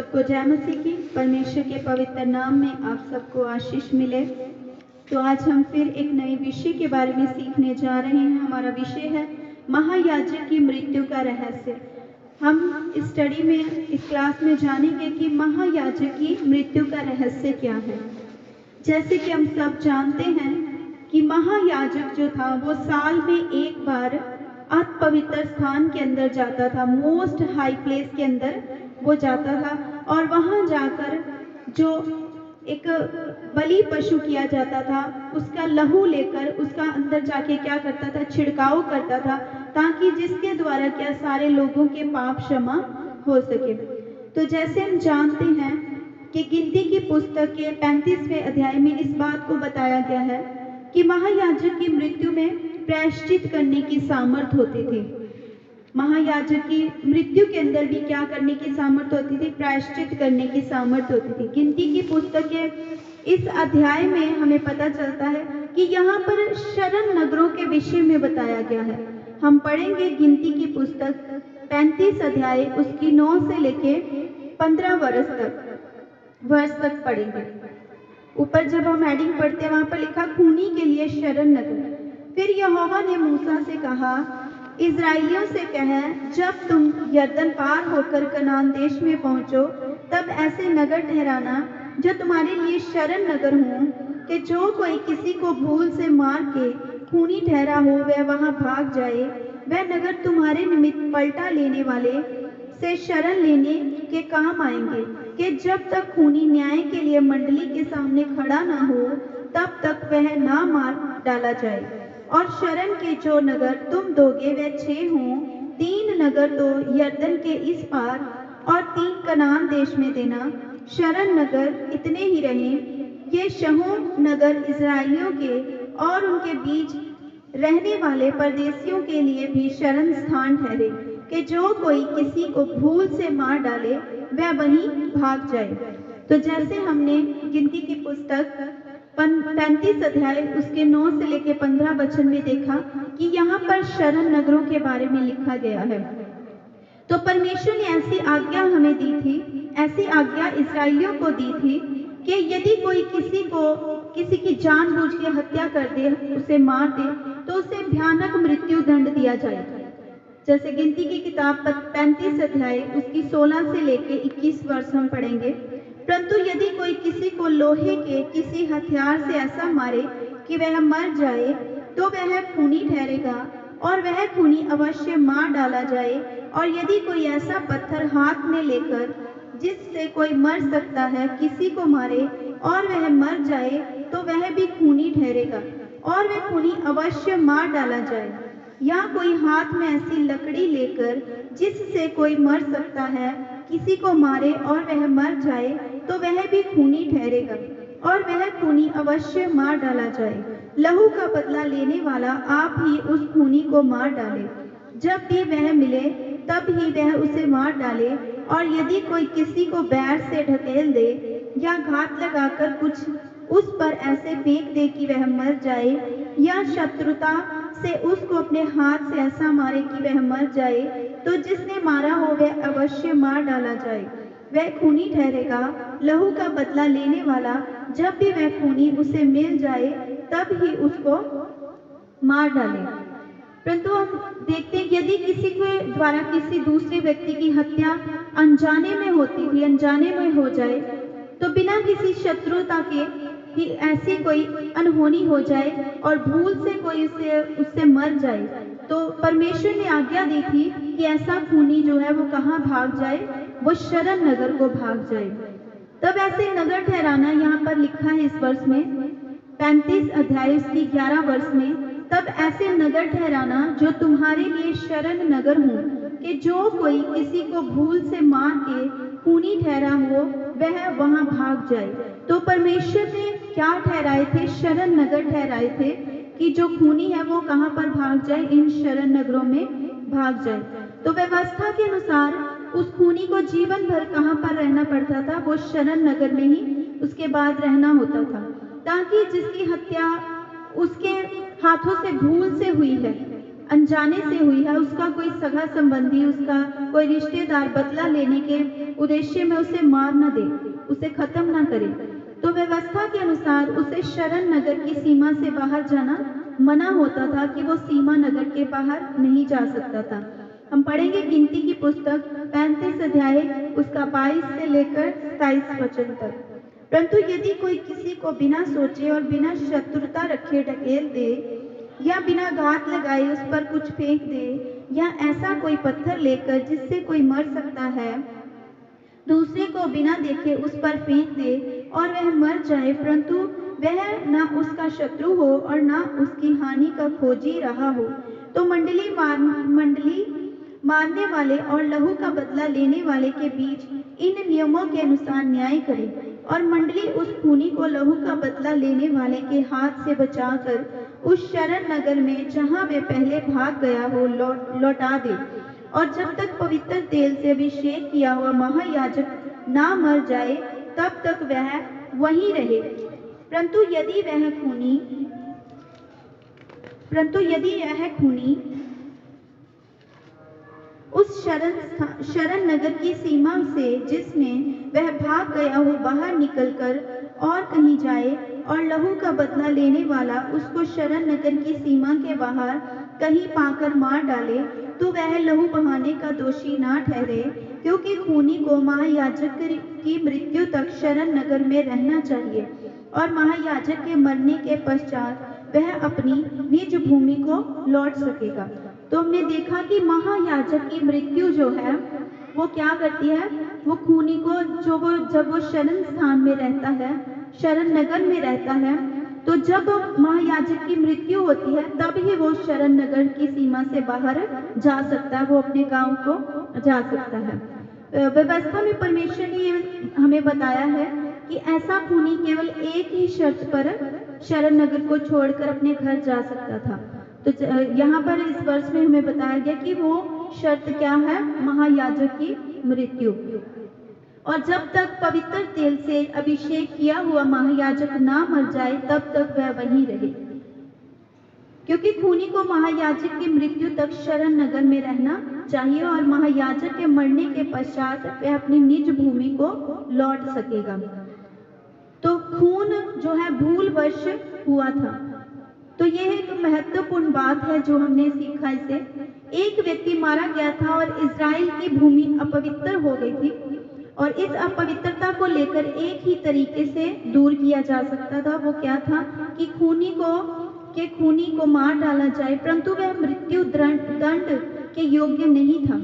सबको जय मसीह की। परमेश्वर के पवित्र नाम में आप सबको आशीष मिले। तो आज हम फिर एक नए विषय के बारे में सीखने जा रहे हैं। हमारा विषय है महायाजक की मृत्यु का रहस्य। हम इस स्टडी में, इस क्लास में जानेंगे कि महायाजक की मृत्यु का रहस्य क्या है। जैसे कि हम सब जानते हैं कि महायाजक जो था वो साल में एक बार अति पवित्र स्थान के अंदर जाता था, मोस्ट हाई प्लेस के अंदर वो जाता था और वहां जाकर जो एक बलि पशु किया जाता था उसका लहू लेकर उसका अंदर जाके क्या करता था, छिड़काव करता था, ताकि जिसके द्वारा क्या सारे लोगों के पाप क्षमा हो सके। तो जैसे हम जानते हैं कि गिनती की पुस्तक के 35वें अध्याय में इस बात को बताया गया है कि महायाजक की मृत्यु में प्रायश्चित करने की सामर्थ होती थी। महायाजक की मृत्यु के अंदर भी क्या करने की सामर्थ होती थी, प्रायश्चित करने की सामर्थ होती थी। गिनती की पुस्तक के इस अध्याय में हमें पता चलता है कि यहाँ पर शरण नगरों के विषय में बताया गया है। हम पढ़ेंगे गिनती की पुस्तक 35 अध्याय उसकी 9 से लेके 15 वर्ष तक पढ़ेंगे। ऊपर जब हम हेडिंग पढ़ते हैं वहां पर लिखा खूनी के लिए शरण नगर। फिर यहोवा ने मूसा से कहा, इजराइलियों से कह, जब तुम यरदन पार होकर कनान देश में पहुंचो तब ऐसे नगर ठहराना जो तुम्हारे लिए शरण नगर हों, कि जो कोई किसी को भूल से मार के खूनी ठहरा हो वह वहां भाग जाए। वह नगर तुम्हारे निमित्त पलटा लेने वाले से शरण लेने के काम आएंगे, कि जब तक खूनी न्याय के लिए मंडली के सामने खड़ा ना हो तब तक वह ना मार डाला जाए। और शरण के जो नगर तुम दोगे वह 6 हों, 3 नगर तो यरदन के इस पार और 3 कनान देश में देना। शरण नगर इतने ही रहें। ये शहों नगर इजराइलियों के और उनके बीच रहने वाले परदेशियों के लिए भी शरण स्थान ठहरे, कि जो कोई किसी को भूल से मार डाले वह वहीं भाग जाए। तो जैसे हमने गिनती की पुस्तक 35 अध्याय उसके 9 से लेकर 15 वचन में देखा कि यहाँ पर शरण नगरों के बारे में लिखा गया है। तो परमेश्वर ने ऐसी आज्ञा हमें दी थी, ऐसी आज्ञा इस्राएलियों को दी थी कि यदि कोई किसी की जानबूझ के हत्या कर दे, उसे मार दे, तो उसे भयानक मृत्यु दंड दिया जाए। जैसे गिनती की किताब 35 अध्याय उसकी 16 से लेके 21 वर्ष हम पढ़ेंगे। परंतु यदि कोई किसी को लोहे के किसी हथियार से ऐसा मारे कि वह मर जाए, तो वह खूनी ठहरेगा और वह खूनी अवश्य मार डाला जाए। और यदि कोई ऐसा पत्थर हाथ में लेकर जिससे कोई मर सकता है किसी को मारे और वह मर जाए, तो वह भी खूनी ठहरेगा और वह खूनी अवश्य मार डाला जाए। या कोई हाथ में ऐसी लकड़ी लेकर जिससे कोई मर सकता है किसी को मारे और वह मर जाए, तो वह भी खूनी ठहरेगा और वह खूनी अवश्य मार डाला जाए। लहू का बदला लेने वाला आप ही उस खूनी को मार डाले। जब भी वह मिले तब ही वह उसे मार डाले। और यदि कोई किसी को बैर से ढकेल दे या घात लगाकर कुछ उस पर ऐसे फेंक दे कि वह मर जाए, या शत्रुता से उसको अपने हाथ से ऐसा मारे कि वह मर जाए, तो जिसने मारा हो वह अवश्य मार डाला जाए। वह खूनी ठहरेगा। लहू का बदला लेने वाला जब भी वह खूनी उसे मिल जाए तब ही उसको मार डाले। परंतु हम देखते हैं यदि किसी के द्वारा किसी दूसरे व्यक्ति की हत्या अनजाने में होती हुई अनजाने में हो जाए, तो बिना किसी शत्रुता के कि ऐसी कोई अनहोनी हो जाए और भूल से कोई उससे मर जाए, तो परमेश्वर ने आज्ञा दी थी कि ऐसा खूनी जो है वो कहाँ भाग जाए, वो शरण नगर को भाग जाए। तब ऐसे नगर ठहराना यहाँ पर लिखा है इस वर्ष में 35 अध्याय उसकी 11 वर्ष में। तब ऐसे नगर ठहराना जो तुम्हारे लिए शरण नगर हों, कि जो कोई किसी को भूल से मार के खूनी ठहरा हो वह वहां भाग जाए। तो परमेश्वर ने क्या ठहराए थे, शरण नगर ठहराए थे कि जो खूनी है वो कहां पर भाग जाए, इन शरण नगरों में भाग जाए। तो व्यवस्था के अनुसार उस खूनी को जीवन भर कहां पर रहना पड़ता था, वो शरण नगर में ही उसके बाद रहना होता था, ताकि जिसकी हत्या उसके हाथों से भूल से हुई है अनजाने से हुई है, उसका कोई सगा संबंधी, उसका कोई रिश्तेदार बदला लेने के उद्देश्य में उसे मार न दे, उसे खत्म न करे, तो व्यवस्था के अनुसार उसे शरण नगर की सीमा से बाहर जाना मना होता था कि वो सीमा नगर के बाहर नहीं जा सकता था। हम पढ़ेंगे गिनती की पुस्तक 35 अध्याय उसका 22 से लेकर 27 वचन तक। परंतु यदि कोई किसी को बिना सोचे और बिना शत्रुता रखे ढकेल दे या बिना घात लगाए उस पर कुछ फेंक दे या ऐसा कोई पत्थर लेकर जिससे कोई मर सकता है दूसरे को बिना देखे उस पर फेंक दे और वह मर जाए, परंतु वह न उसका शत्रु हो और न उसकी हानि का खोजी रहा हो, तो मंडली मारने वाले और लहू का बदला लेने वाले के बीच इन नियमों के अनुसार न्याय करे, और मंडली उस खूनी को लहू का बदला लेने वाले के हाथ से बचाकर उस शरण नगर में जहां वे पहले भाग गया हो लौटा दे, और जब तक पवित्र तेल से अभिषेक किया हुआ महायाजक ना मर जाए तब तक वह वहीं रहे। परंतु यदि यह खूनी उस शरण नगर की सीमा से जिसमें वह भाग गया हो बाहर निकलकर और कहीं जाए और लहू का बदला लेने वाला उसको शरण नगर की सीमा के बाहर कहीं पाकर मार डाले, तो वह लहू बहाने का दोषी ना ठहरे, क्योंकि खूनी को महायाजक की मृत्यु तक शरण नगर में रहना चाहिए, और महायाजक के मरने के पश्चात वह अपनी निज भूमि को लौट सकेगा। तो हमने देखा कि महायाजक की मृत्यु जो है वो क्या करती है, वो खूनी को जब वो शरण स्थान में रहता है, शरण नगर में रहता है, तो जब महायाजक की मृत्यु होती है तब ही वो शरण नगर की सीमा से बाहर जा सकता है, वो अपने गांव को जा सकता है। व्यवस्था में परमेश्वर ने हमें बताया है कि ऐसा खूनी केवल एक ही शर्त पर शरण नगर को छोड़कर अपने घर जा सकता था। तो यहाँ पर इस वर्ष में हमें बताया गया कि वो शर्त क्या है, महायाजक की मृत्यु। और जब तक पवित्र तेल से अभिषेक किया हुआ महायाजक ना मर जाए तब तक वह वहीं रहे, क्योंकि खूनी को महायाजक की मृत्यु तक शरण नगर में रहना चाहिए और महायाजक के मरने के पश्चात वह अपनी निज भूमि को लौट सकेगा। तो खून जो है भूलवश हुआ था। तो यह एक महत्वपूर्ण बात है जो हमने सीखा इसे। एक व्यक्ति मारा गया था और इजराइल की भूमि अपवित्र हो गई थी, और इस अपवित्रता को लेकर एक ही तरीके से दूर किया जा सकता था। वो क्या था कि खूनी को मार डाला जाए, परंतु वह मृत्यु दंड के योग्य नहीं था,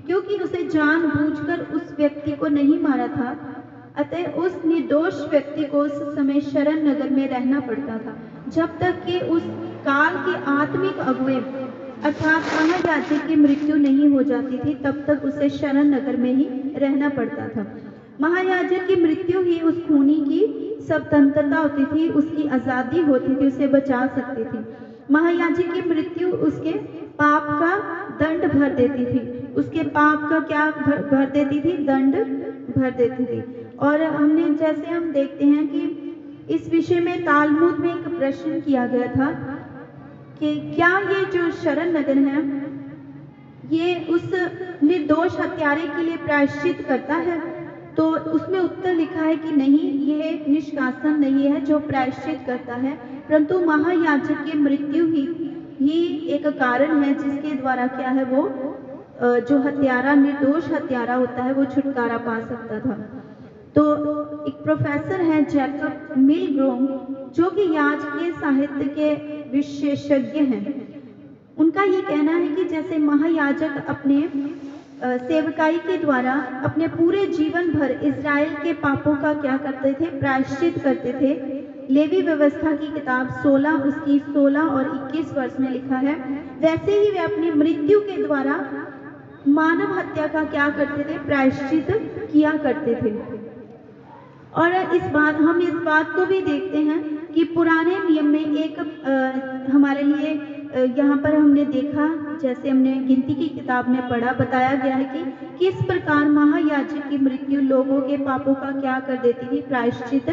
क्योंकि उसे जानबूझकर उस व्यक्ति को नहीं मारा था। अतः उस निर्दोष व्यक्ति को उस समय शरण नगर में रहना पड़ता था, जब तक कि उस काल के आत्मिक अगुए अर्थात महायाजक की मृत्यु नहीं हो जाती थी, तब तक उसे शरण नगर में ही रहना पड़ता था। महायाजक की मृत्यु ही उस खूनी की स्वतंत्रता होती थी, उसकी आजादी होती थी, उसे बचा सकती थी। महायाजक की मृत्यु उसके पाप का दंड भर देती थी, उसके पाप का क्या भर देती थी, दंड भर देती थी। और जैसे हम देखते हैं कि इस विषय में तालमुद में एक प्रश्न किया गया था कि क्या ये जो शरण नगर है ये उस निर्दोष हत्यारे के लिए प्रायश्चित करता है, तो उसमें उत्तर लिखा है कि नहीं, यह निष्कासन नहीं है जो प्रायश्चित करता है, परंतु महायाजक की मृत्यु ही एक कारण है जिसके द्वारा क्या है वो जो हत्यारा निर्दोष हत्यारा होता है वो छुटकारा पा सकता था। तो एक प्रोफेसर हैं जैकब मिलग्रोम, जो कि याजकीय साहित्य के विशेषज्ञ हैं। उनका ये कहना है कि जैसे महायाजक अपने सेवकाई के द्वारा अपने पूरे जीवन भर इजराइल के पापों का क्या करते थे, प्रायश्चित करते थे। लेवी व्यवस्था की किताब 16 उसकी 16 और 21 वर्ष में लिखा है, वैसे ही वे अपनी मृत्यु के द्वारा मानव हत्या का क्या करते थे, प्रायश्चित किया करते थे। और हम इस बात को भी देखते हैं कि पुराने नियम में एक हमारे लिए यहाँ पर हमने देखा, जैसे हमने गिनती की किताब में पढ़ा, बताया गया है कि किस प्रकार महायाजक की मृत्यु लोगों के पापों का क्या कर देती थी, प्रायश्चित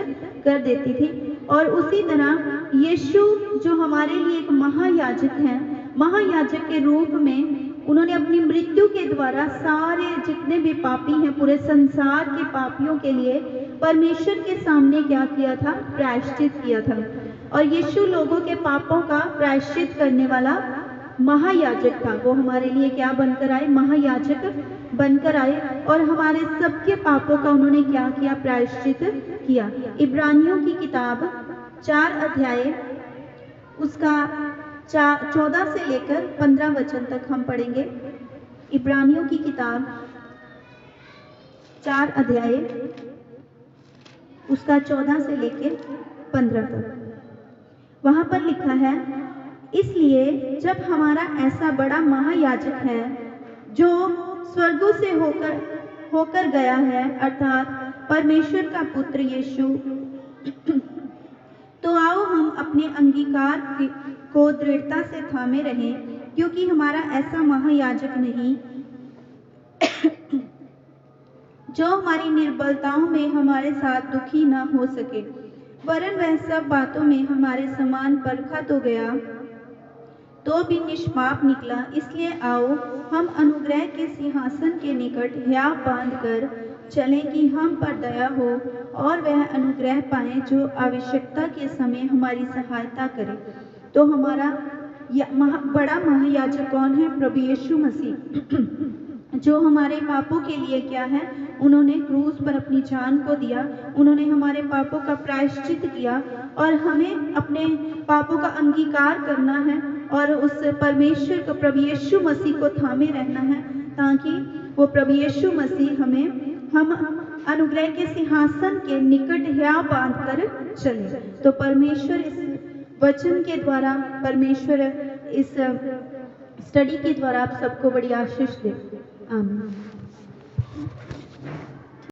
कर देती थी। और उसी तरह यीशु जो हमारे लिए एक महायाजक हैं, महायाजक के रूप में उन्होंने अपनी मृत्यु के द्वारा सारे जितने भी पापी हैं, पूरे संसार के पापियों के लिए परमेश्वर के सामने क्या किया था? प्रायश्चित किया था। और यीशु लोगों के पापों का प्रायश्चित करने वाला महायाजक था। वो हमारे लिए क्या बनकर आए? महायाजक बनकर आए और हमारे सबके पापों का उन्होंने क्या किया? प्रायश्चित किया। इब्रानियों की किताब 4 अध्याय उसका 14 से लेकर 15 वचन तक हम पढ़ेंगे। इब्रानियों की किताब 4 अध्याय उसका 14 से लेकर 15 तक। वहां पर लिखा है, इसलिए जब हमारा ऐसा बड़ा महायाजक है जो स्वर्गों से होकर गया है, अर्थात परमेश्वर का पुत्र यीशु, तो आओ हम अपने अंगीकार को दृढ़ता से थामे रहें, क्योंकि हमारा ऐसा महायाजक नहीं जो हमारी निर्बलताओं में हमारे साथ दुखी ना हो सके, वरन वह सब बातों में हमारे समान परखा तो गया, तो भी निष्पाप निकला। इसलिए आओ हम अनुग्रह के सिंहासन के निकट हिया बांध कर चलें कि हम पर दया हो और वह अनुग्रह पाएं जो आवश्यकता के समय हमारी सहायता करे। तो हमारा बड़ा महायाजक कौन है? प्रभु यीशु मसीह, जो हमारे पापों के लिए क्या है? उन्होंने क्रूस पर अपनी जान को दिया, उन्होंने हमारे पापों का प्रायश्चित किया और हमें अपने पापों का अंगीकार करना है और उस परमेश्वर को, प्रभु यीशु मसीह को थामे रहना है, ताकि वो प्रभु यीशु मसीह हम अनुग्रह के सिंहासन के निकट हिया बांध कर चले। तो परमेश्वर इस वचन के द्वारा, परमेश्वर इस स्टडी के द्वारा आप सबको बड़ी आशीष दे। आमीन।